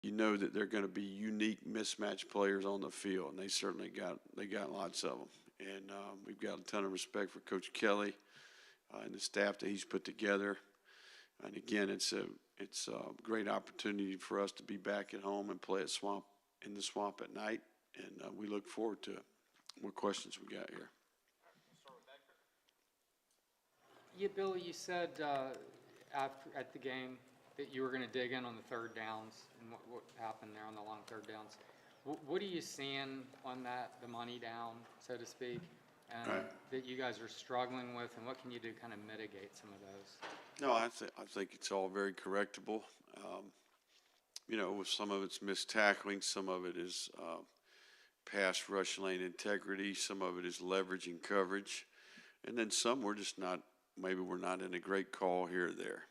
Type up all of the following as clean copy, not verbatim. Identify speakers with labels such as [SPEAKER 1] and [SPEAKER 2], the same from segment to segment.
[SPEAKER 1] you know that they're going to be unique mismatch players on the field, and they certainly got lots of them. And we've got a ton of respect for Coach Kelly and the staff that he's put together. And again, it's a great opportunity for us to be back at home and play at in the Swamp at night, and we look forward to it. What questions we got here?
[SPEAKER 2] Yeah, Billy, you said at the game that you were going to dig in on the third downs and what happened there on the long third downs. What are you seeing on that, the money down, so to speak, and
[SPEAKER 1] Right.
[SPEAKER 2] that you guys are struggling with, and what can you do to kind of mitigate some of those?
[SPEAKER 1] No, I think it's all very correctable. Some of it's missed tackling, some of it is pass rush lane integrity, some of it is leveraging coverage, and then some we're just not. Maybe we're not in a great call here or there.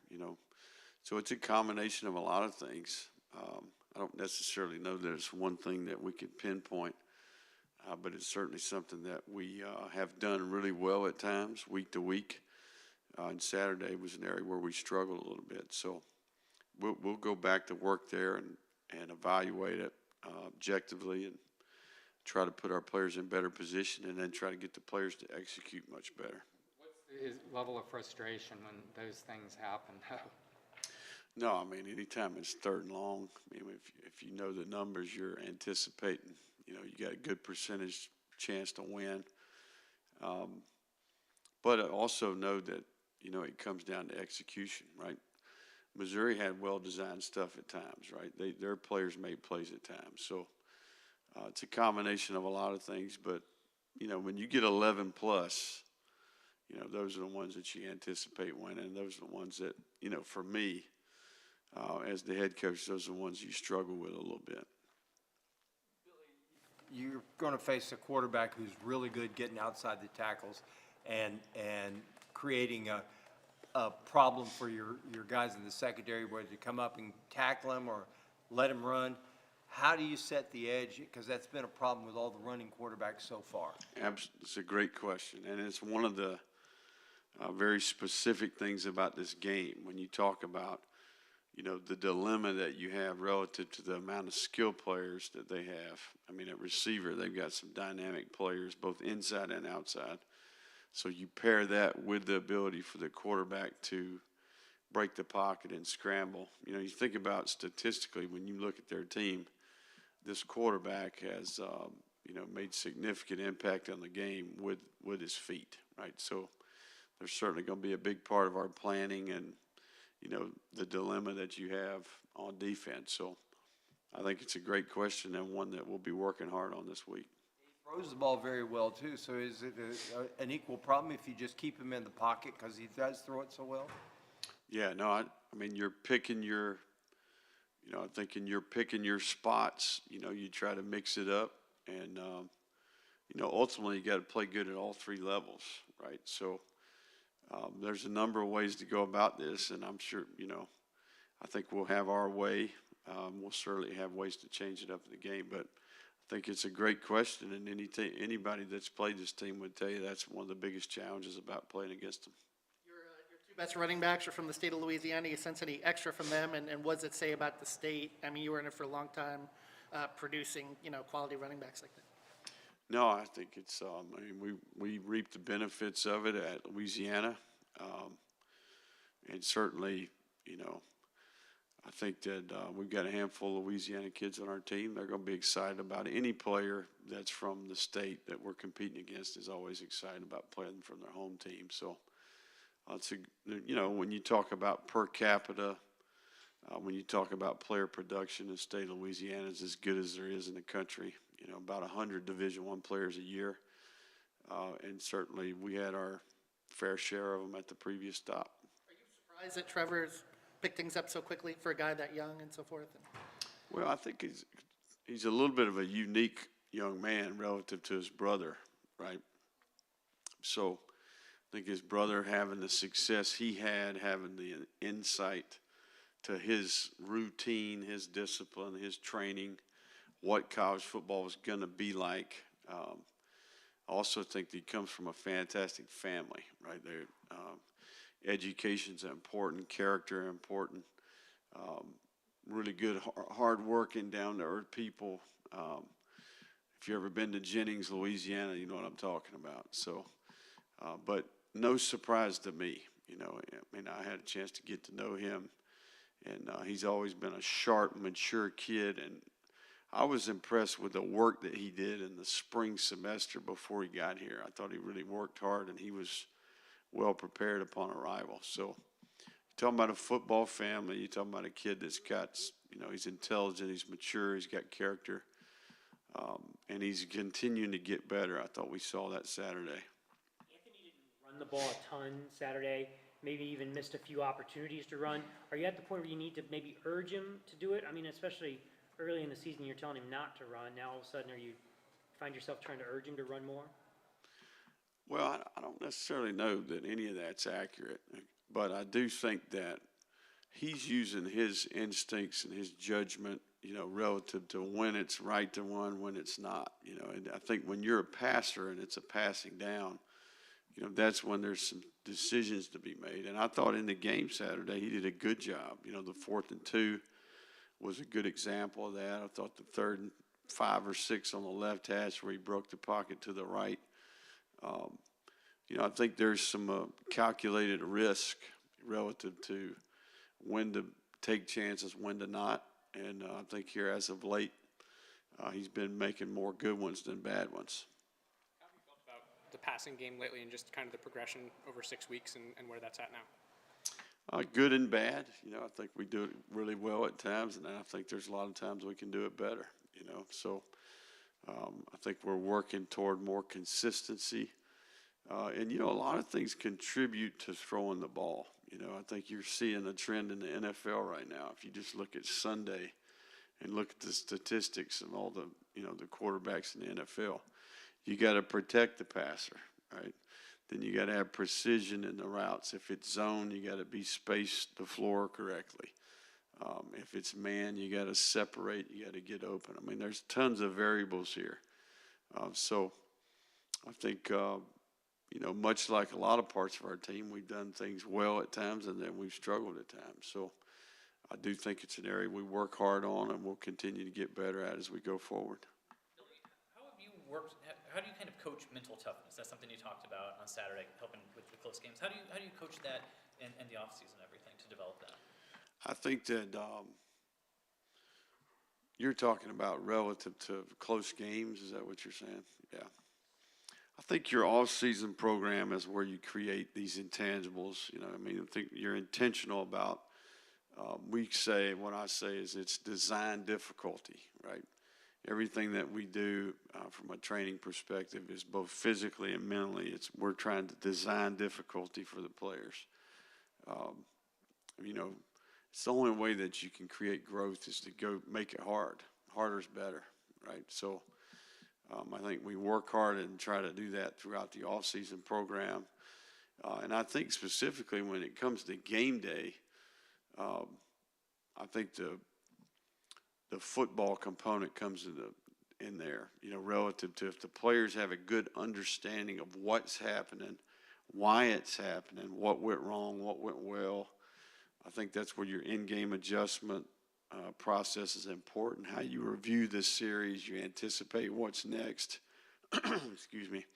[SPEAKER 1] So it's a combination of a lot of things. I don't necessarily know that it's one thing that we can pinpoint, but it's certainly something that we have done really well at times, week to week. And Saturday was an area where we struggled a little bit. So we'll go back to work there and evaluate it objectively and try to put our players in better position and then try to get the players to execute much better.
[SPEAKER 2] What's the level of frustration when those things happen?
[SPEAKER 1] No, I mean, anytime it's third and long, if you know the numbers you're anticipating, you got a good percentage chance to win. But I also know that, it comes down to execution, right? Missouri had well-designed stuff at times, right? Their players made plays at times. So it's a combination of a lot of things. But, when you get 11 plus, those are the ones that you anticipate winning. Those are the ones that, for me, as the head coach, those are the ones you struggle with a little bit.
[SPEAKER 3] You're going to face a quarterback who's really good getting outside the tackles and creating a problem for your guys in the secondary, whether you come up and tackle him or let him run. How do you set the edge? Because that's been a problem with all the running quarterbacks so far.
[SPEAKER 1] It's a great question, and it's one of the very specific things about this game. When you talk about, the dilemma that you have relative to the amount of skill players that they have. I mean, at receiver, they've got some dynamic players, both inside and outside. So you pair that with the ability for the quarterback to break the pocket and scramble. You think about statistically, when you look at their team, this quarterback has, made significant impact on the game with his feet, right? So there's certainly going to be a big part of our planning and, the dilemma that you have on defense. So I think it's a great question and one that we'll be working hard on this week.
[SPEAKER 3] He throws the ball very well, too. So is it an equal problem if you just keep him in the pocket because he does throw it so well?
[SPEAKER 1] Yeah, no, I mean, you're picking your, I'm thinking you're picking your spots. You try to mix it up. And, ultimately you got to play good at all three levels, right? So there's a number of ways to go about this, and I'm sure, I think we'll have our way. We'll certainly have ways to change it up in the game, but I think it's a great question, and anybody that's played this team would tell you that's one of the biggest challenges about playing against them.
[SPEAKER 4] Your two best running backs are from the state of Louisiana. You sense any extra from them, and what does it say about the state? I mean, you were in it for a long time, producing, quality running backs like that.
[SPEAKER 1] No, I think it's. We reap the benefits of it at Louisiana, and certainly, I think that we've got a handful of Louisiana kids on our team. They're going to be excited about it. Any player that's from the state that we're competing against is always excited about playing from their home team. So, when you talk about per capita, when you talk about player production, the state of Louisiana is as good as there is in the country. About 100 Division I players a year, and certainly we had our fair share of them at the previous stop.
[SPEAKER 4] Are you surprised that Trevor's picked things up so quickly for a guy that young and so forth?
[SPEAKER 1] Well, I think he's a little bit of a unique young man relative to his brother, right? So I think his brother having the success he had, having the insight to his routine, his discipline, his training, what college football is going to be like. I also think that he comes from a fantastic family, right? Education's important, character important. really good, hard-working, down-to-earth people. If you've ever been to Jennings, Louisiana, you know what I'm talking about. So, but no surprise to me. You know, I mean, I had a chance to get to know him, and he's always been a sharp, mature kid. And I was impressed with the work that he did in the spring semester before he got here. I thought he really worked hard, and he was well prepared upon arrival. So, you're talking about a football family. You're talking about a kid that's got, you know, he's intelligent, he's mature, he's got character, and he's continuing to get better. I thought we saw that Saturday.
[SPEAKER 5] Anthony didn't run the ball a ton Saturday, maybe even missed a few opportunities to run. Are you at the point where you need to maybe urge him to do it? I mean, especially early in the season, you're telling him not to run. Now all of a sudden, find yourself trying to urge him to run more?
[SPEAKER 1] Well, I don't necessarily know that any of that's accurate, but I do think that he's using his instincts and his judgment, you know, relative to when it's right to run, when it's not, you know. And I think when you're a passer and it's a passing down, you know, that's when there's some decisions to be made. And I thought in the game Saturday he did a good job. You know, the 4th and 2 was a good example of that. I thought the 3rd and 5 or 6 on the left hash where he broke the pocket to the right. You know, I think there's some calculated risk relative to when to take chances, when to not. And I think here as of late, he's been making more good ones than bad ones.
[SPEAKER 6] How have you felt about the passing game lately and just kind of the progression over 6 weeks and where that's at now?
[SPEAKER 1] Good and bad. You know, I think we do it really well at times, and I think there's a lot of times we can do it better, you know. So I think we're working toward more consistency. And, you know, a lot of things contribute to throwing the ball. You know, I think you're seeing a trend in the NFL right now. If you just look at Sunday and look at the statistics and all the, you know, the quarterbacks in the NFL, you got to protect the passer, right? Then you got to have precision in the routes. If it's zone, you got to be spaced the floor correctly. If it's man, you got to separate. You got to get open. I mean, there's tons of variables here. So I think you know, much like a lot of parts of our team, we've done things well at times and then we've struggled at times. So I do think it's an area we work hard on and we'll continue to get better at as we go forward.
[SPEAKER 7] Billy, how do you kind of coach mental toughness? That's something you talked about on Saturday, helping with the close games. How do you coach that in the offseason and everything to develop that?
[SPEAKER 1] I think that you're talking about relative to close games. Is that what you're saying? Yeah. I think your off-season program is where you create these intangibles. You know, I mean, I think you're intentional about. What I say is it's design difficulty, right? Everything that we do from a training perspective is both physically and mentally. We're trying to design difficulty for the players. You know, it's the only way that you can create growth is to go make it hard. Harder is better, right? So. I think we work hard and try to do that throughout the off-season program. And I think specifically when it comes to game day, I think the football component comes in there, you know, relative to if the players have a good understanding of what's happening, why it's happening, what went wrong, what went well. I think that's where your in-game adjustment process is important. How you review this series, you anticipate what's next. Excuse me.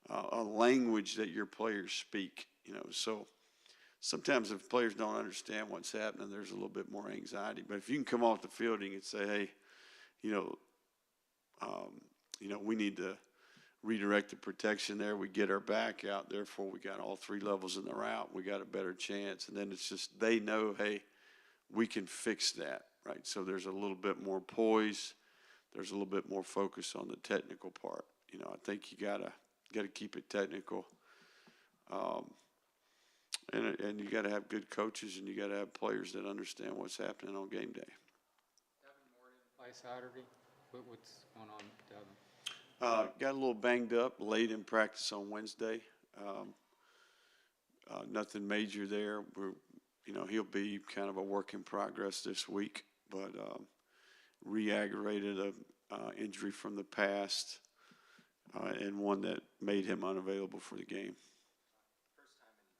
[SPEAKER 1] A language that your players speak. You know, so sometimes if players don't understand what's happening, there's a little bit more anxiety. But if you can come off the field and you can say, hey, you know, we need to redirect the protection there. We get our back out. Therefore, we got all 3 levels in the route. We got a better chance. And then it's just they know, hey, we can fix that, right? So there's a little bit more poise. There's a little bit more focus on the technical part. You know, I think you gotta keep it technical, and you gotta have good coaches and you gotta have players that understand what's happening on game day.
[SPEAKER 2] Devin Moore didn't play Saturday. What's going on, Devin?
[SPEAKER 1] Got a little banged up late in practice on Wednesday. Nothing major there. You know, he'll be kind of a work in progress this week, but re-aggravated a injury from the past and one that made him unavailable for the game.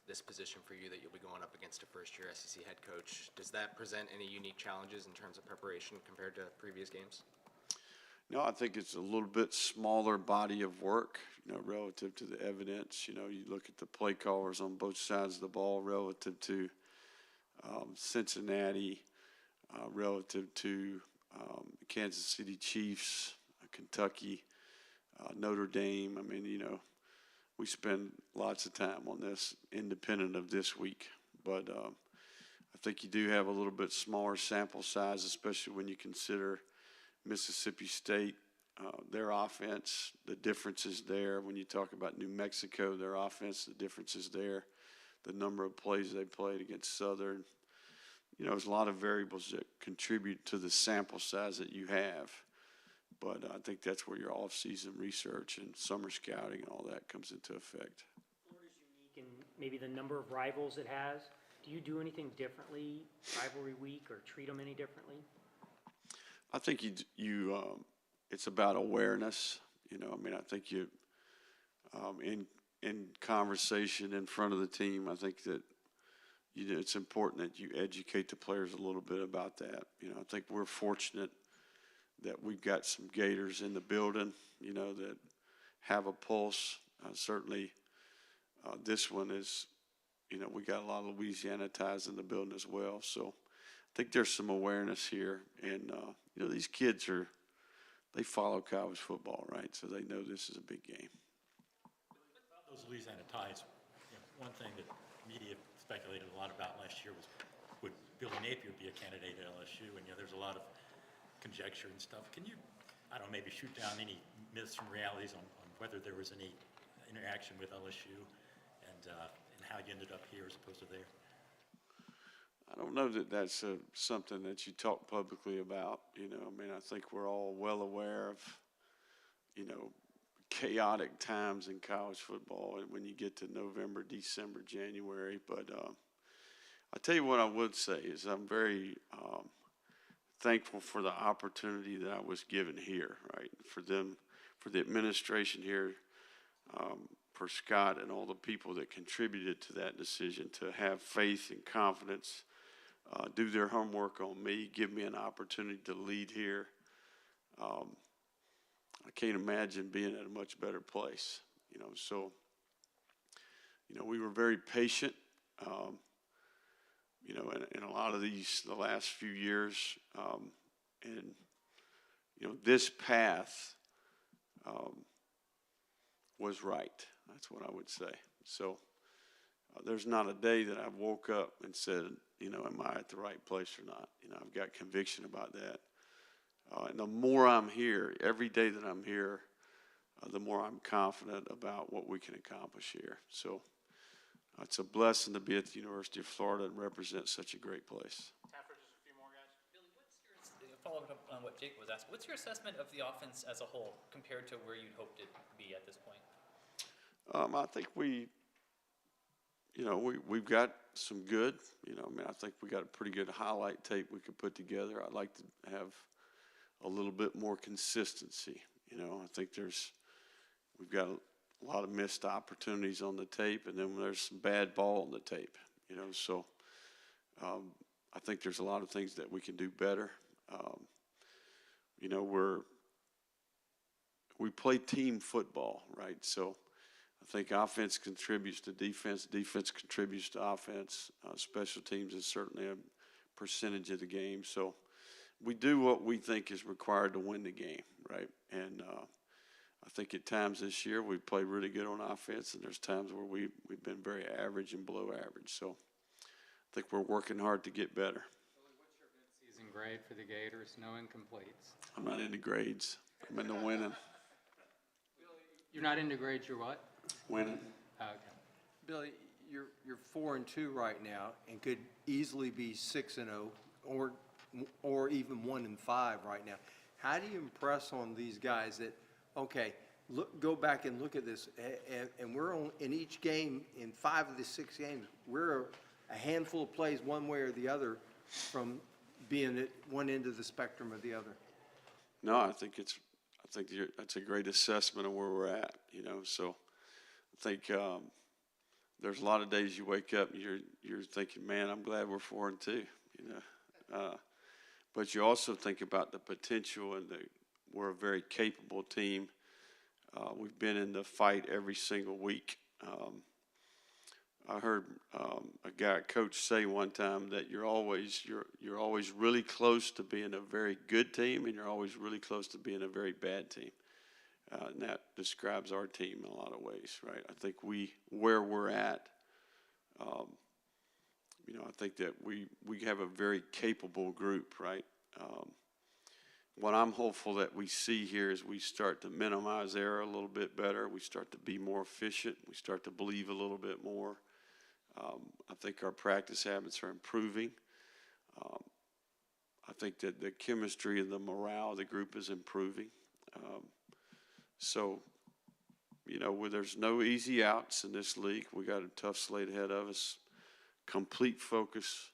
[SPEAKER 8] this position for you that you'll be going up against a first-year SEC head coach. Does that present any unique challenges in terms of preparation compared to previous games?
[SPEAKER 1] No, I think it's a little bit smaller body of work, relative to the evidence. You look at the play callers on both sides of the ball relative to Cincinnati, relative to Kansas City Chiefs, Kentucky, Notre Dame. I mean, we spend lots of time on this independent of this week. But I think you do have a little bit smaller sample size, especially when you consider Mississippi State, their offense, the differences there. When you talk about New Mexico, their offense, the differences there, the number of plays they played against Southern. There's a lot of variables that contribute to the sample size that you have. But I think that's where your off-season research and summer scouting and all that comes into effect.
[SPEAKER 5] Florida's unique in maybe the number of rivals it has. Do you do anything differently rivalry week or treat them any differently?
[SPEAKER 1] I think it's about awareness. I think you, in conversation in front of the team, I think that it's important that you educate the players a little bit about that. I think we're fortunate that we've got some Gators in the building, that have a pulse. Certainly, this one is, we got a lot of Louisiana ties in the building as well. So I think there's some awareness here. And, these kids they follow college football, right? So they know this is a big game.
[SPEAKER 9] Those Louisiana ties, one thing that media speculated a lot about last year was, would Billy Napier be a candidate at LSU? And, there's a lot of conjecture and stuff. Can you, I don't know, maybe shoot down any myths from realities on whether there was any interaction with LSU and how you ended up here as opposed to there?
[SPEAKER 1] I don't know that that's something that you talk publicly about. I think we're all well aware of, chaotic times in college football and when you get to November, December, January. But I tell you what I would say is I'm very thankful for the opportunity that I was given here, right? For the administration here, for Scott and all the people that contributed to that decision to have faith and confidence, do their homework on me, give me an opportunity to lead here. I can't imagine being at a much better place, So, we were very patient, in a lot of the last few years. And, this path was right. That's what I would say. So there's not a day that I woke up and said, am I at the right place or not? I've got conviction about that. And the more I'm here, every day that I'm here, the more I'm confident about what we can accomplish here. So it's a blessing to be at the University of Florida and represent such a great place.
[SPEAKER 6] Time for just a few more guys.
[SPEAKER 7] Billy, following up on what Jake was asking, what's your assessment of the offense as a whole compared to where you'd hoped it to be at this point?
[SPEAKER 1] I think we've got some good. I think we got a pretty good highlight tape we could put together. I'd like to have a little bit more consistency. I think we've got a lot of missed opportunities on the tape, and then there's some bad ball on the tape. So I think there's a lot of things that we can do better. We play team football, right? So I think offense contributes to defense. Defense contributes to offense. Special teams is certainly a percentage of the game. So we do what we think is required to win the game, right? And I think at times this year we played really good on offense, and there's times where we've been very average and below average. So I think we're working hard to get better.
[SPEAKER 2] What's your mid-season grade for the Gators? No incompletes.
[SPEAKER 1] I'm not into grades. I'm into winning.
[SPEAKER 2] You're not into grades, you're what?
[SPEAKER 1] Winning.
[SPEAKER 2] Okay.
[SPEAKER 3] Billy, you're 4-2 right now and could easily be 6-0 or even 1-5 right now. How do you impress on these guys that, okay, go back and look at this, and we're in each game, in 5 of the 6 games, we're a handful of plays one way or the other from being at one end of the spectrum or the other?
[SPEAKER 1] No, I think that's a great assessment of where we're at. So I think there's a lot of days you wake up and you're thinking, man, I'm glad we're 4-2, you know. But you also think about the potential, and we're a very capable team. We've been in the fight every single week. I heard a guy, coach, say one time that you're always really close to being a very good team, and you're always really close to being a very bad team. And that describes our team in a lot of ways, right? I think where we're at, you know, I think that we have a very capable group, right? What I'm hopeful that we see here is we start to minimize error a little bit better. We start to be more efficient. We start to believe a little bit more. I think our practice habits are improving. I think that the chemistry and the morale of the group is improving. So, you know, where there's no easy outs in this league, we got a tough slate ahead of us. Complete focus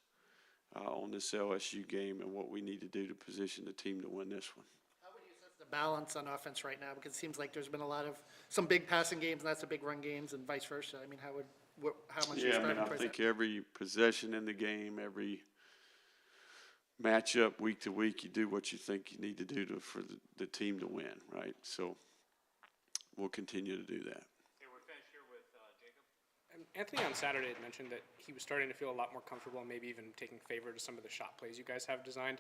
[SPEAKER 1] on this LSU game and what we need to do to position the team to win this one.
[SPEAKER 4] How would you assess the balance on offense right now? Because it seems like there's been some big passing games and not so big run games and vice versa. I mean, how much
[SPEAKER 1] Yeah, I think every possession in the game, every matchup week to week, you do what you think you need to do for the team to win, right? So we'll continue to do that.
[SPEAKER 10] Okay, we're finished here with Jacob.
[SPEAKER 6] Anthony on Saturday had mentioned that he was starting to feel a lot more comfortable, maybe even taking favor to some of the shot plays you guys have designed.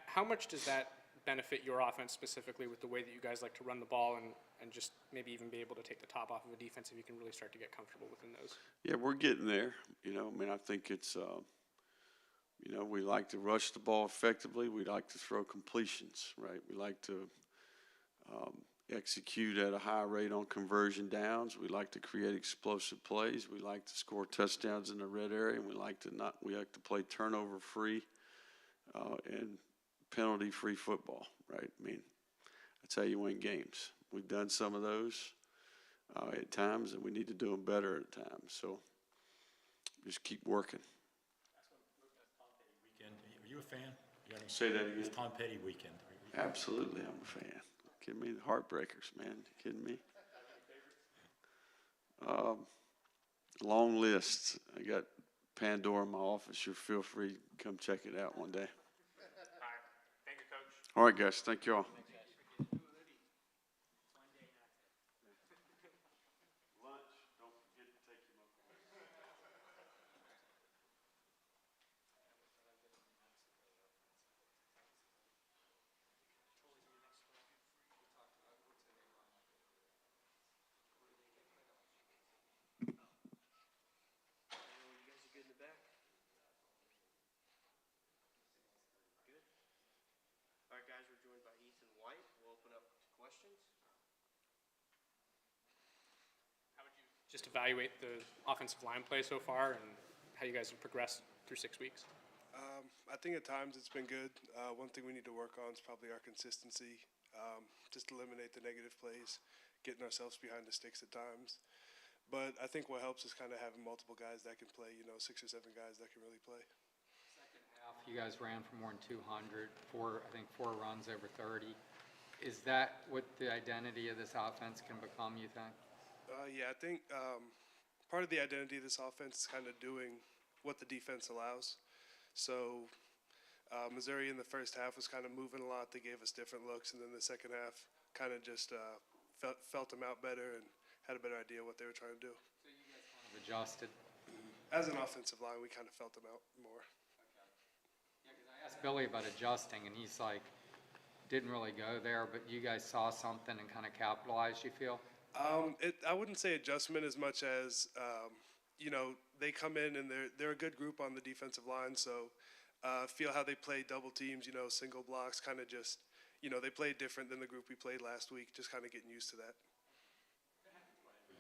[SPEAKER 6] How much does that benefit your offense specifically with the way that you guys like to run the ball and just maybe even be able to take the top off of a defense if you can really start to get comfortable within those?
[SPEAKER 1] Yeah, we're getting there. You know, I mean, I think it's, you know, we like to rush the ball effectively. We like to throw completions, right? We like to execute at a high rate on conversion downs. We like to create explosive plays. We like to score touchdowns in the red area, and we like to play turnover free and penalty free football, right? I mean, that's how you win games. We've done some of those at times, and we need to do them better at times. So just keep working.
[SPEAKER 9] Weekend, are you a fan?
[SPEAKER 1] Say that again.
[SPEAKER 9] It's Tom Petty weekend.
[SPEAKER 1] Absolutely, I'm a fan. Kidding me? The Heartbreakers, man. Kidding me? Long list. I got Pandora in my office. You feel free to come check it out one day.
[SPEAKER 10] All right, thank you, Coach.
[SPEAKER 1] All right, guys. Thank you all.
[SPEAKER 10] All right, guys, we're joined by Ethan White. We'll open up to questions.
[SPEAKER 6] How would you just evaluate the offensive line play so far and how you guys have progressed through 6 weeks?
[SPEAKER 11] I think at times it's been good. One thing we need to work on is probably our consistency. Just eliminate the negative plays, getting ourselves behind the sticks at times. But I think what helps is kind of having multiple guys that can play, you know, 6 or 7 guys that can really play.
[SPEAKER 2] Second half, you guys ran for more than 200, I think 4 runs over 30. Is that what the identity of this offense can become, you think?
[SPEAKER 11] Yeah, I think part of the identity of this offense is kind of doing what the defense allows. So Missouri in the first half was kind of moving a lot. They gave us different looks, and then the second half kind of just felt them out better and had a better idea what they were trying to do.
[SPEAKER 2] So you guys kind of adjusted.
[SPEAKER 11] As an offensive line, we kind of felt them out more.
[SPEAKER 2] Okay. Yeah, because I asked Billy about adjusting, and he's like, didn't really go there, but you guys saw something and kind of capitalized, you feel?
[SPEAKER 11] I wouldn't say adjustment as much as, you know, they come in and they're a good group on the defensive line, so feel how they play double teams, you know, single blocks, kind of just, you know, they played different than the group we played last week, just kind of getting used to that.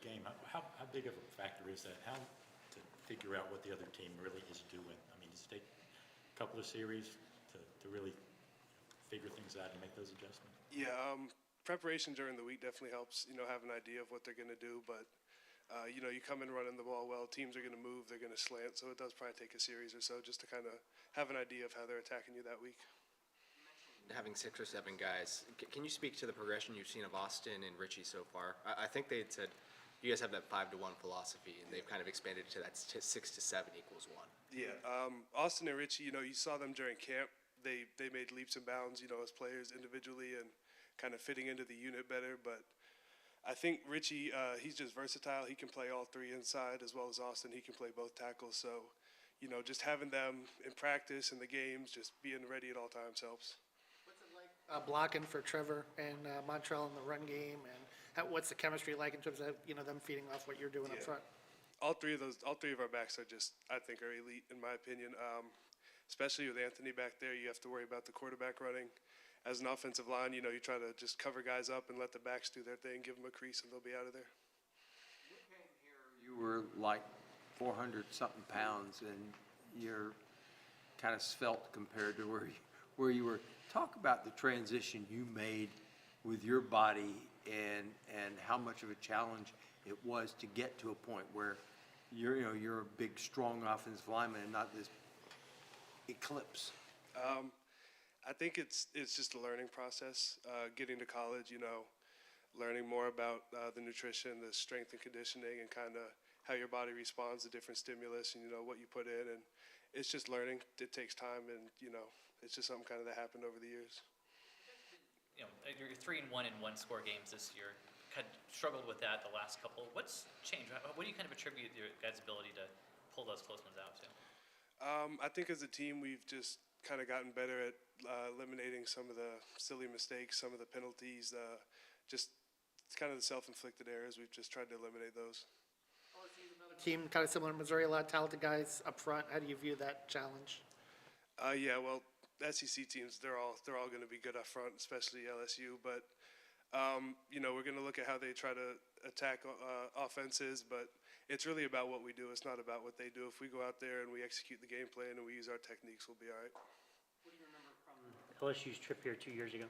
[SPEAKER 9] Game, how big of a factor is that? How to figure out what the other team really is doing? I mean, does it take a couple of series to really figure things out and make those adjustments?
[SPEAKER 11] Yeah, preparation during the week definitely helps, you know, have an idea of what they're going to do, but you know, you come in running the ball well, teams are going to move, they're going to slant, so it does probably take a series or so just to kind of have an idea of how they're attacking you that week.
[SPEAKER 8] Having 6 or 7 guys, can you speak to the progression you've seen of Austin and Richie so far? I think they had said, you guys have that 5-to-1 philosophy, and they've kind of expanded to that 6-to-7 equals 1.
[SPEAKER 11] Yeah, Austin and Richie, you saw them during camp. They made leaps and bounds, as players individually and kind of fitting into the unit better. But I think Richie, he's just versatile. He can play all three inside as well as Austin. He can play both tackles. So, just having them in practice in the games, just being ready at all times helps.
[SPEAKER 4] What's it like blocking for Trevor and Montreal in the run game, and what's the chemistry like in terms of them feeding off what you're doing up front?
[SPEAKER 11] All three of our backs are I think are elite in my opinion. Especially with Anthony back there, you have to worry about the quarterback running. As an offensive line, you try to just cover guys up and let the backs do their thing, give them a crease, and they'll be out of there.
[SPEAKER 3] You were like 400-something pounds, and you're kind of svelte compared to where you were. Talk about the transition you made with your body and how much of a challenge it was to get to a point where you're a big, strong offensive lineman and not this eclipse.
[SPEAKER 11] I think it's just a learning process. Getting to college, learning more about the nutrition, the strength and conditioning, and kind of how your body responds to different stimulus, and what you put in, and it's just learning. It takes time, and it's just something kind of that happened over the years.
[SPEAKER 7] You're 3-1 in one-score games this year. Kind of struggled with that the last couple. What's changed? What do you kind of attribute your guys' ability to pull those close ones out to?
[SPEAKER 11] I think as a team, we've just kind of gotten better at eliminating some of the silly mistakes, some of the penalties, just kind of the self-inflicted errors. We've just tried to eliminate those.
[SPEAKER 4] Team kind of similar to Missouri, a lot of talented guys up front. How do you view that challenge?
[SPEAKER 11] Yeah, well, SEC teams, they're all going to be good up front, especially LSU. But we're going to look at how they try to attack offenses, but it's really about what we do. It's not about what they do. If we go out there and we execute the game plan and we use our techniques, we'll be all right.
[SPEAKER 5] What do you remember from LSU's trip here 2 years ago?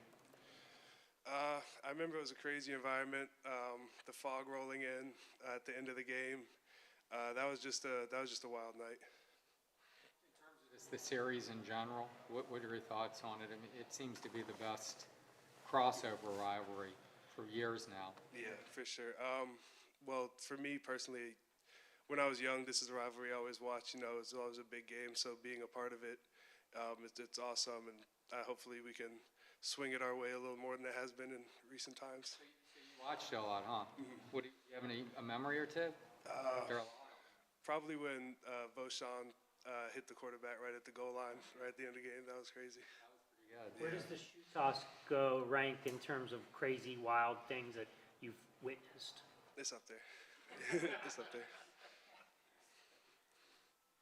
[SPEAKER 11] I remember it was a crazy environment. The fog rolling in at the end of the game. That was just a wild night.
[SPEAKER 2] In terms of just the series in general, what are your thoughts on it? I mean, it seems to be the best crossover rivalry for years now.
[SPEAKER 11] Yeah, for sure. Well, for me personally, when I was young, this is a rivalry I always watched. It's always a big game, so being a part of it, it's awesome, and hopefully we can swing it our way a little more than it has been in recent times.
[SPEAKER 2] So you watched it a lot, huh?
[SPEAKER 11] Mm-hmm.
[SPEAKER 2] Do you have a memory or two?
[SPEAKER 11] Probably when Beauchamp hit the quarterback right at the goal line, right at the end of the game. That was crazy.
[SPEAKER 2] Pretty good.
[SPEAKER 5] Where does the shoe toss go rank in terms of crazy, wild things that you've witnessed?
[SPEAKER 11] It's up there. It's up there.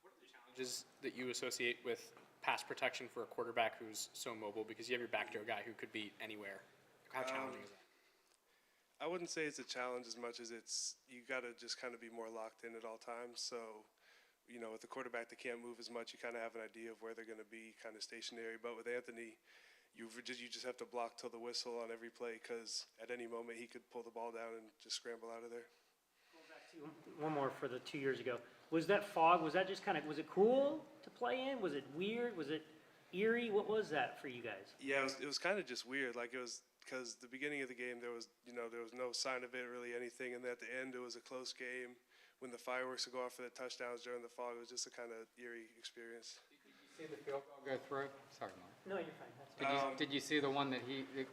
[SPEAKER 6] What are the challenges that you associate with pass protection for a quarterback who's so mobile? Because you have your back door guy who could be anywhere. How challenging is that?
[SPEAKER 11] I wouldn't say it's a challenge as much as you got to just kind of be more locked in at all times. So, with a quarterback that can't move as much, you kind of have an idea of where they're going to be, kind of stationary. But with Anthony, you just have to block till the whistle on every play, because at any moment he could pull the ball down and just scramble out of there.
[SPEAKER 5] Going back to one more for the 2 years ago. Was that fog, was that just kind of, was it cool to play in? Was it weird? Was it eerie? What was that for you guys?
[SPEAKER 11] Yeah, it was kind of just weird. Like, it was because the beginning of the game there was no sign of it, really anything, and at the end it was a close game. When the fireworks would go off for the touchdowns during the fog, it was just a kind of eerie experience.
[SPEAKER 2] Did you see the field goal go through? Sorry, Mark.
[SPEAKER 5] No, you're fine. That's
[SPEAKER 2] Did you see the one that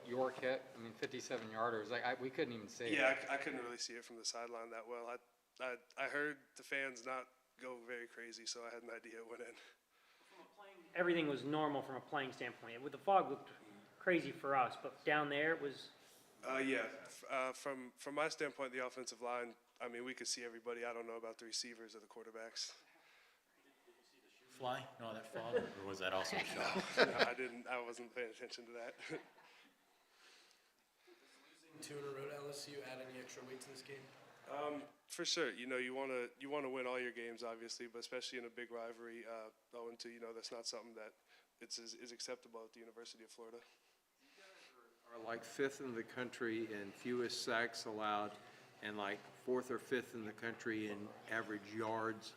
[SPEAKER 2] York hit? I mean, 57-yarder. We couldn't even see it.
[SPEAKER 11] Yeah, I couldn't really see it from the sideline that well. I heard the fans not go very crazy, so I had an idea it went in.
[SPEAKER 5] everything was normal from a playing standpoint. With the fog looked crazy for us, but down there it was.
[SPEAKER 11] From my standpoint, the offensive line, I mean, we could see everybody. I don't know about the receivers or the quarterbacks.
[SPEAKER 9] Fly? No, that fog, or was that also a shot?
[SPEAKER 11] No, I wasn't paying attention to that.
[SPEAKER 10] Losing 2 in a row to LSU add any extra weight to this game?
[SPEAKER 11] For sure, you want to win all your games, obviously, but especially in a big rivalry, owing to that's not something that is acceptable at the University of Florida.
[SPEAKER 3] Are like 5th in the country in fewest sacks allowed, and like 4th or 5th in the country in average yards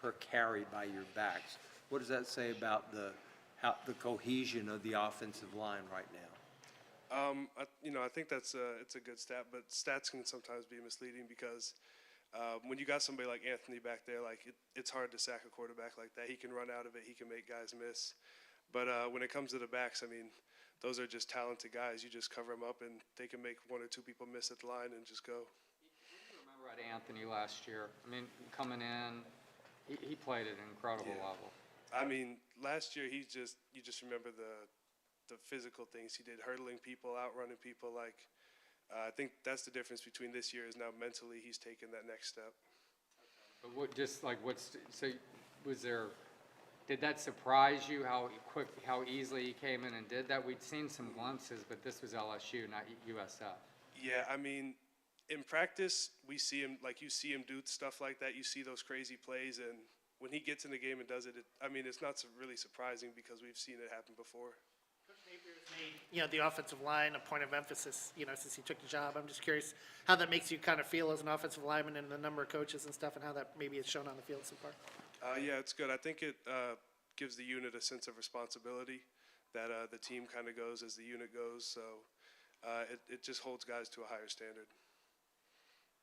[SPEAKER 3] per carry by your backs. What does that say about the cohesion of the offensive line right now?
[SPEAKER 11] I think it's a good stat, but stats can sometimes be misleading because when you got somebody like Anthony back there, like it's hard to sack a quarterback like that. He can run out of it. He can make guys miss. But when it comes to the backs, I mean, those are just talented guys. You just cover them up, and they can make one or two people miss at the line and just go.
[SPEAKER 2] Remember at Anthony last year? I mean, coming in, he played at an incredible level.
[SPEAKER 11] I mean, last year you just remember the physical things he did, hurdling people, outrunning people. Like, I think that's the difference between this year is now mentally he's taken that next step.
[SPEAKER 2] But did that surprise you how easily he came in and did that? We'd seen some glimpses, but this was LSU, not USF.
[SPEAKER 11] Yeah, I mean, in practice, we see him, like you see him do stuff like that. You see those crazy plays, and when he gets in the game and does it, I mean, it's not really surprising because we've seen it happen before.
[SPEAKER 4] Coach Napier's made, the offensive line a point of emphasis, since he took the job. I'm just curious how that makes you kind of feel as an offensive lineman and the number of coaches and stuff, and how that maybe is shown on the field so far.
[SPEAKER 11] Yeah, it's good. I think it gives the unit a sense of responsibility that the team kind of goes as the unit goes. So it just holds guys to a higher standard.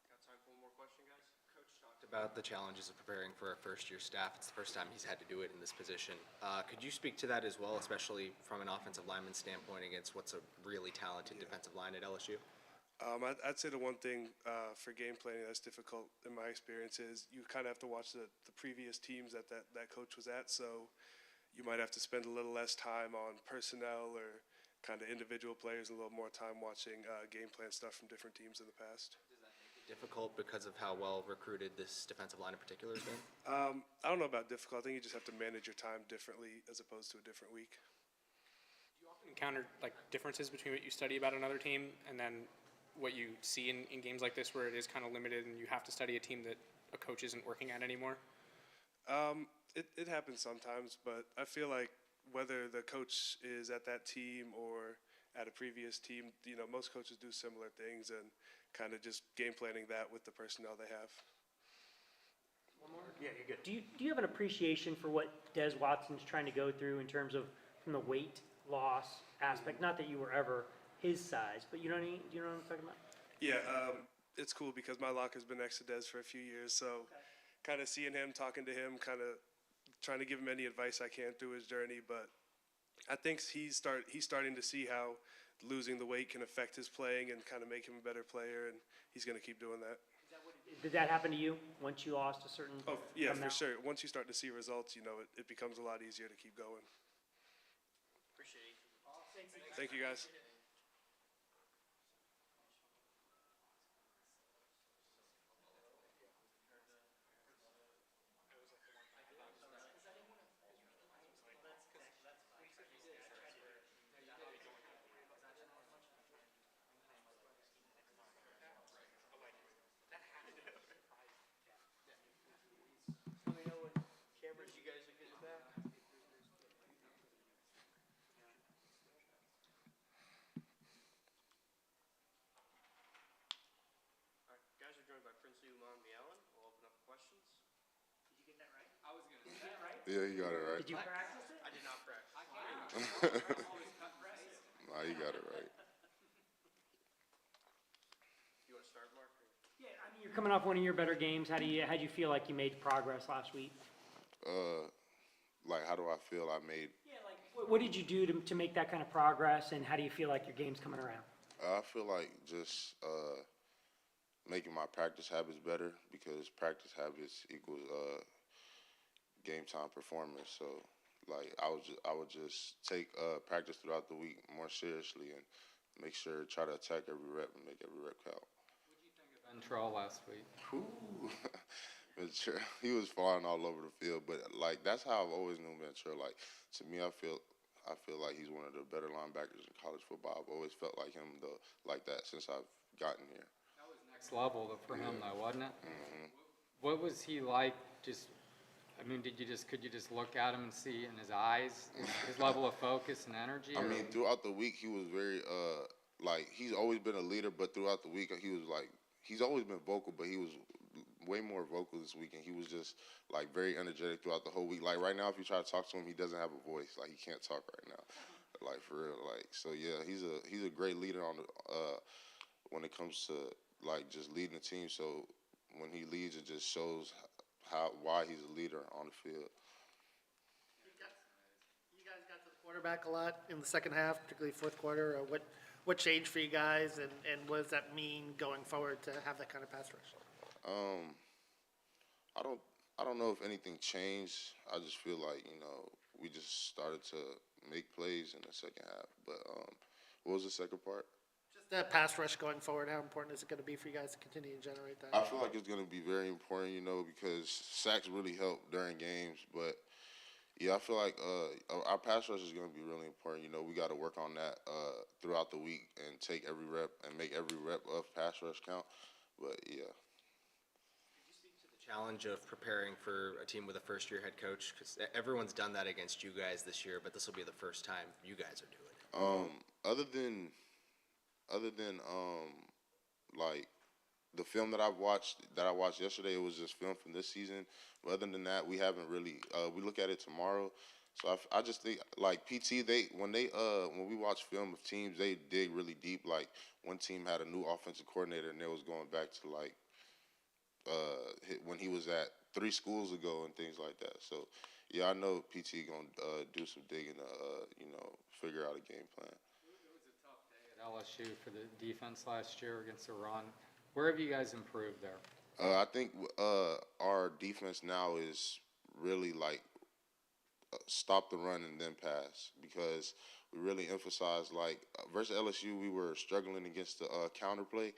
[SPEAKER 10] Got time for one more question, guys?
[SPEAKER 8] Coach talked about the challenges of preparing for a first-year staff. It's the first time he's had to do it in this position. Could you speak to that as well, especially from an offensive lineman standpoint against what's a really talented defensive line at LSU?
[SPEAKER 11] I'd say the one thing for game planning that's difficult in my experience is you kind of have to watch the previous teams that coach was at. So you might have to spend a little less time on personnel or kind of individual players and a little more time watching game plan stuff from different teams in the past.
[SPEAKER 8] Does that make it difficult because of how well recruited this defensive line in particular has been?
[SPEAKER 11] I don't know about difficult. I think you just have to manage your time differently as opposed to a different week.
[SPEAKER 6] Do you often encounter like differences between what you study about another team and then what you see in games like this where it is kind of limited and you have to study a team that a coach isn't working at anymore?
[SPEAKER 11] It happens sometimes, but I feel like whether the coach is at that team or at a previous team, most coaches do similar things and kind of just game planning that with the personnel they have.
[SPEAKER 5] One more? Yeah, you're good. Do you have an appreciation for what Des Watson's trying to go through in terms of from the weight loss aspect? Not that you were ever his size, but you know what I mean? Do you know what I'm talking about?
[SPEAKER 11] Yeah, it's cool because my locker's been next to Des for a few years, so kind of seeing him, talking to him, kind of trying to give him any advice I can through his journey. But I think he's starting to see how losing the weight can affect his playing and kind of make him a better player, and he's going to keep doing that.
[SPEAKER 5] Did that happen to you once you lost a certain
[SPEAKER 11] Oh, yeah, for
[SPEAKER 5] amount?
[SPEAKER 11] sure. Once you start to see results, it becomes a lot easier to keep going.
[SPEAKER 10] Appreciate it.
[SPEAKER 11] Thank you, guys.
[SPEAKER 10] Let me know when cameras you guys are getting back. All right, guys are joined by Prince Umami Allen. We'll open up questions.
[SPEAKER 5] Did you get that right?
[SPEAKER 2] I was going to say that, right?
[SPEAKER 12] Yeah, you got it right.
[SPEAKER 5] Did you practice it?
[SPEAKER 10] I did not practice.
[SPEAKER 12] Nah, you got it right.
[SPEAKER 10] You want to start, Mark? Or?
[SPEAKER 5] Yeah, I mean, you're coming off one of your better games. How'd you feel like you made progress last week?
[SPEAKER 12] Like, how do I feel I made?
[SPEAKER 5] Yeah, like what did you do to make that kind of progress, and how do you feel like your game's coming around?
[SPEAKER 12] I feel like just making my practice habits better because practice habits equals game time performance. So, like, I would just take practice throughout the week more seriously and make sure try to attack every rep and make every rep count.
[SPEAKER 2] What did you think of Ventrell last week?
[SPEAKER 12] Ventrell, he was flying all over the field, but like that's how I've always known Ventrell. Like to me, I feel like he's one of the better linebackers in college football. I've always felt like him like that since I've gotten here.
[SPEAKER 2] That was next level for him, though, wasn't it?
[SPEAKER 12] Mm-hmm.
[SPEAKER 2] What was he like? Could you just look at him and see in his eyes his level of focus and energy?
[SPEAKER 12] I mean, throughout the week, he was very like he's always been a leader, but throughout the week, he was like he's always been vocal, but he was way more vocal this week, and he was just like very energetic throughout the whole week. Like right now, if you try to talk to him, he doesn't have a voice. Like he can't talk right now. Like for real. Like so, yeah, he's a great leader on the when it comes to like just leading the team. So when he leads, it just shows why he's a leader on the field.
[SPEAKER 4] You guys got to the quarterback a lot in the second half, particularly fourth quarter. What changed for you guys, and what does that mean going forward to have that kind of pass rush?
[SPEAKER 12] I don't know if anything changed. I just feel like, we just started to make plays in the second half. But what was the second part?
[SPEAKER 4] Just that pass rush going forward, how important is it going to be for you guys to continue to generate that?
[SPEAKER 12] I feel like it's going to be very important, because sacks really help during games. But, yeah, I feel like our pass rush is going to be really important. We got to work on that throughout the week and take every rep and make every rep of pass rush count. But, yeah.
[SPEAKER 8] Challenge of preparing for a team with a first-year head coach, because everyone's done that against you guys this year, but this will be the first time you guys are doing it.
[SPEAKER 12] Other than like the film that I watched yesterday, it was just film from this season. But other than that, we haven't really. We look at it tomorrow, so I just think like PT. When we watch film of teams, they dig really deep. Like one team had a new offensive coordinator, and they was going back to like. When he was at 3 schools ago and things like that. So, yeah, I know PT gonna do some digging to figure out a game plan.
[SPEAKER 2] It was a tough day at LSU for the defense last year against the run. Where have you guys improved there?
[SPEAKER 12] I think our defense now is really like stop the run and then pass, because we really emphasize like versus LSU we were struggling against the counter play,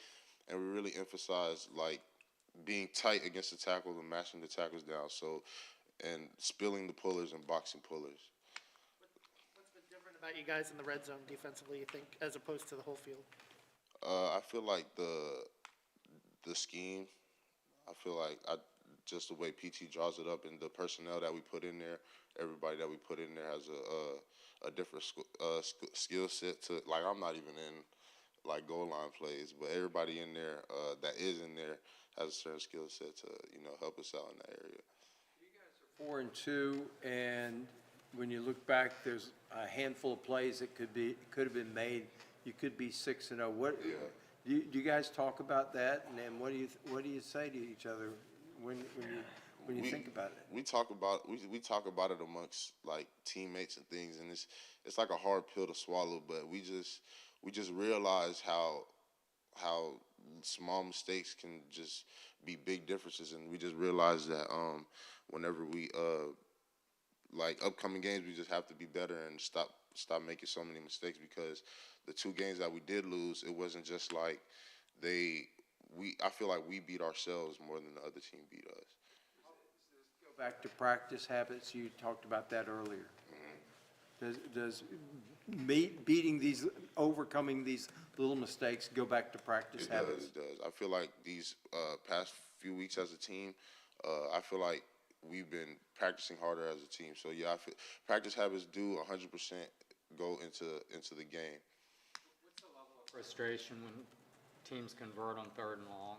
[SPEAKER 12] and we really emphasized like being tight against the tackles and mashing the tackles down, and spilling the pullers and boxing pullers.
[SPEAKER 4] What's been different about you guys in the red zone defensively, you think, as opposed to the whole field?
[SPEAKER 12] I feel like the scheme. I feel like just the way PT draws it up and the personnel that we put in there. Everybody that we put in there has a different skill set to. Like I'm not even in like goal line plays, but everybody in there that is in there has a certain skill set to help us out in that area.
[SPEAKER 3] You guys are 4-2, and when you look back, there's a handful of plays that could have been made. You could be 6-0. What do you guys talk about that? And then what do you say to each other when you think about it?
[SPEAKER 12] We talk about it amongst like teammates and things, and it's like a hard pill to swallow. But we just realize how small mistakes can just be big differences, and we just realize that whenever we like upcoming games, we just have to be better and stop making so many mistakes, because the 2 games that we did lose, it wasn't just like I feel like we beat ourselves more than the other team beat us.
[SPEAKER 3] Go back to practice habits. You talked about that earlier. Does overcoming these little mistakes go back to practice habits?
[SPEAKER 12] It does. I feel like these past few weeks as a team, I feel like we've been practicing harder as a team. So yeah, I feel practice habits do 100% go into the game.
[SPEAKER 2] What's the level of frustration when teams convert on 3rd and long?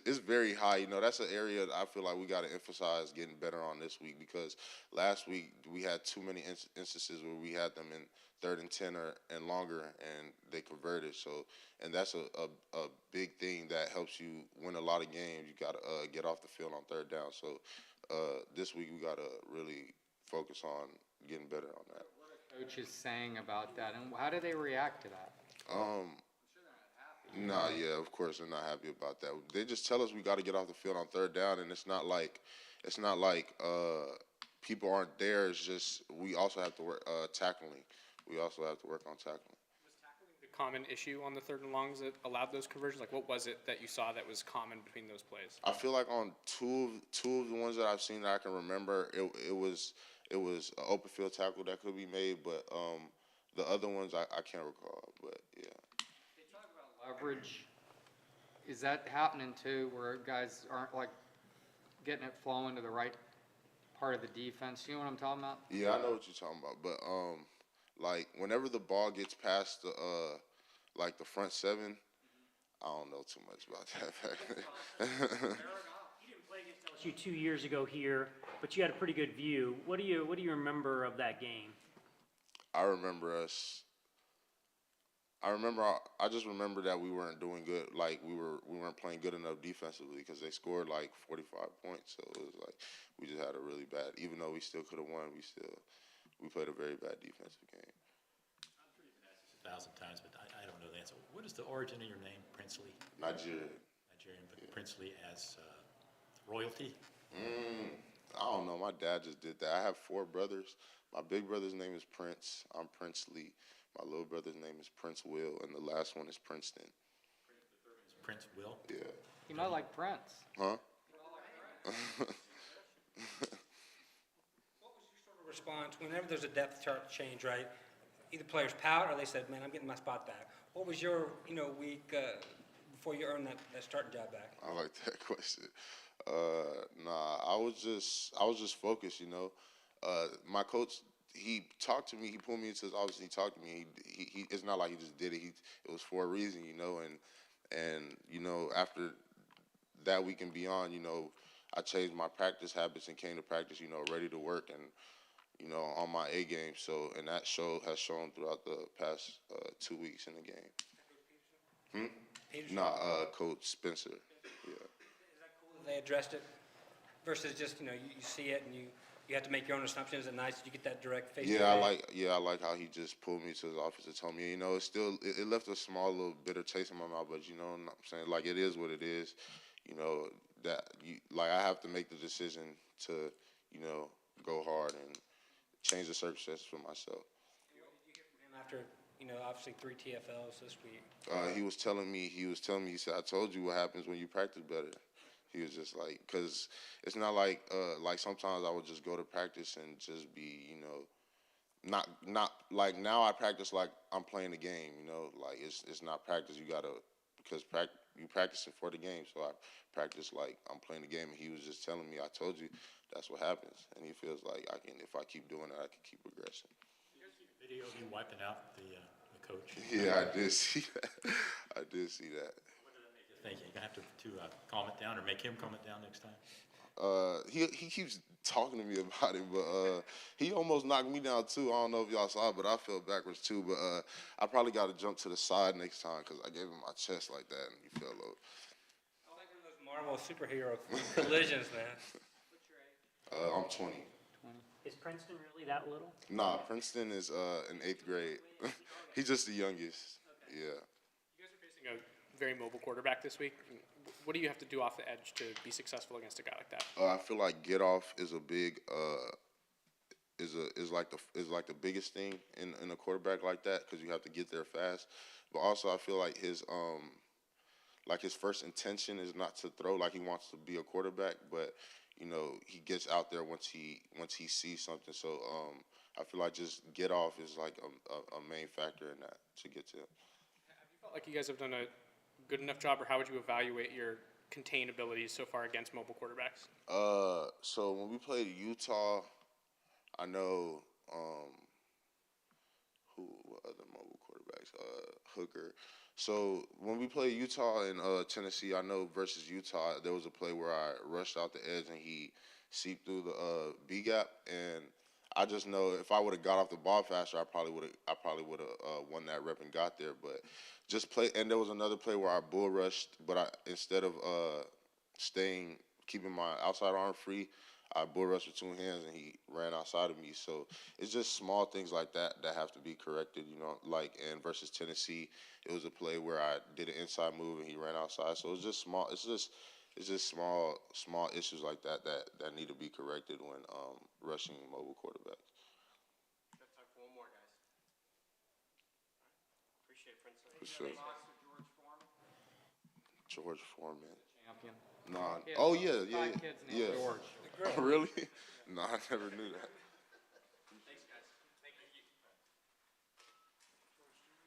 [SPEAKER 12] It's very high. That's an area that I feel like we got to emphasize getting better on this week, because last week we had too many instances where we had them in 3rd and 10 and longer, and they converted. So, and that's a big thing that helps you win a lot of games. You got to get off the field on 3rd down. So, this week we got to really focus on getting better on that.
[SPEAKER 2] What are coaches saying about that, and how do they react to that?
[SPEAKER 12] Nah, yeah, of course they're not happy about that. They just tell us we got to get off the field on 3rd down, and it's not like people aren't there. It's just we also have to work tackling. We also have to work on tackling.
[SPEAKER 6] Was tackling the common issue on the 3rd and longs that allowed those conversions? Like, what was it that you saw that was common between those plays?
[SPEAKER 12] I feel like on two of the ones that I've seen that I can remember, it was an open field tackle that could be made, but the other ones I can't recall. But yeah.
[SPEAKER 2] They talk about leverage. Is that happening too, where guys aren't like getting it flowing to the right part of the defense? You know what I'm talking about?
[SPEAKER 12] Yeah, I know what you're talking about, but like whenever the ball gets past the like the front 7, I don't know too much about that.
[SPEAKER 5] You didn't play against LSU 2 years ago here, but you had a pretty good view. What do you remember of that game?
[SPEAKER 12] I remember us I just remember that we weren't doing good. Like we weren't playing good enough defensively because they scored like 45 points. So it was like we just had a really bad. Even though we still could have won, we played a very bad defensive game.
[SPEAKER 9] I'm sure you've been asked this 1,000 times, but I don't know the answer. What is the origin of your name, Princely?
[SPEAKER 12] Nigerian.
[SPEAKER 9] Nigerian, but Princely as royalty?
[SPEAKER 12] I don't know. My dad just did that. I have 4 brothers. My big brother's name is Prince. I'm Prince Lee. My little brother's name is Prince Will, and the last one is Princeton.
[SPEAKER 9] Prince Will?
[SPEAKER 12] Yeah.
[SPEAKER 2] You might like Prince.
[SPEAKER 12] Huh?
[SPEAKER 13] What was your sort of response whenever there's a depth chart change, right? Either players pout or they said, man, I'm getting my spot back. What was your, week before you earned that starting job back?
[SPEAKER 12] I like that question. Nah, I was just focused, My coach, he talked to me. He pulled me into his office. And he talked to me. He it's not like he just did it. It was for a reason, And after that week and beyond, I changed my practice habits and came to practice, ready to work and on my A game. So and that has shown throughout the past 2 weeks in the game.
[SPEAKER 13] Peterson?
[SPEAKER 12] Nah, Coach Spencer. Yeah.
[SPEAKER 13] Is that cool that they addressed it versus just, you see it and you have to make your own assumptions? Is it nice that you get that direct face-to-face?
[SPEAKER 12] I like how he just pulled me to his office and told me, it left a small little bitter taste in my mouth, but what I'm saying, like, it is what it is, I have to make the decision to, go hard and change the circumstances for myself.
[SPEAKER 13] What did you hear from him after, obviously 3 TFLs this week?
[SPEAKER 12] He was telling me, he said, I told you what happens when you practice better. He was just like, because it's not like sometimes I would just go to practice and just be, not like now I practice like I'm playing the game, like it's not practice. Because you practicing for the game. So I practice like I'm playing the game. And he was just telling me, I told you that's what happens. And he feels like if I keep doing it, I can keep progressing.
[SPEAKER 9] Did you see the video of you wiping out the coach?
[SPEAKER 12] Yeah, I did see that. I did see that.
[SPEAKER 9] Think you're gonna have to calm it down or make him calm it down next time.
[SPEAKER 12] He keeps talking to me about it, but he almost knocked me down too. I don't know if y'all saw it, but I fell backwards too. But I probably got to jump to the side next time because I gave him my chest like that and he fell over.
[SPEAKER 13] I like one of those Marvel superhero collisions, man. What's your age?
[SPEAKER 12] I'm 20.
[SPEAKER 5] Is Princeton really that little?
[SPEAKER 12] Nah, Princeton is in 8th grade. He's just the youngest.
[SPEAKER 6] You
[SPEAKER 12] Yeah.
[SPEAKER 6] guys are facing a very mobile quarterback this week. What do you have to do off the edge to be successful against a guy like that?
[SPEAKER 12] I feel like get off is a big is like the biggest thing in a quarterback like that because you have to get there fast. But also I feel like his first intention is not to throw, like he wants to be a quarterback, but he gets out there once he sees something. So I feel like just get off is like a main factor in that to get to him.
[SPEAKER 6] Have you felt like you guys have done a good enough job, or how would you evaluate your contain abilities so far against mobile quarterbacks?
[SPEAKER 12] So when we played Utah, I know what other mobile quarterbacks? Hooker. So when we played Utah and Tennessee, I know versus Utah, there was a play where I rushed out the edge and he seeped through the B gap, and I just know if I would have got off the ball faster, I probably would have won that rep and got there. But just play, and there was another play where I bull rushed, but instead of keeping my outside arm free, I bull rushed with 2 hands and he ran outside of me. So it's just small things like that have to be corrected, and versus Tennessee, it was a play where I did an inside move and he ran outside. So it's just small. It's just small issues like that need to be corrected when rushing mobile quarterbacks.
[SPEAKER 10] Got time for one more, guys. Appreciate it, Prince.
[SPEAKER 12] For sure. George Foreman.
[SPEAKER 2] Champion.
[SPEAKER 12] Nah.
[SPEAKER 2] Yeah,
[SPEAKER 12] Oh yeah.
[SPEAKER 2] 5 kids named George.
[SPEAKER 12] Really? No, I never knew that.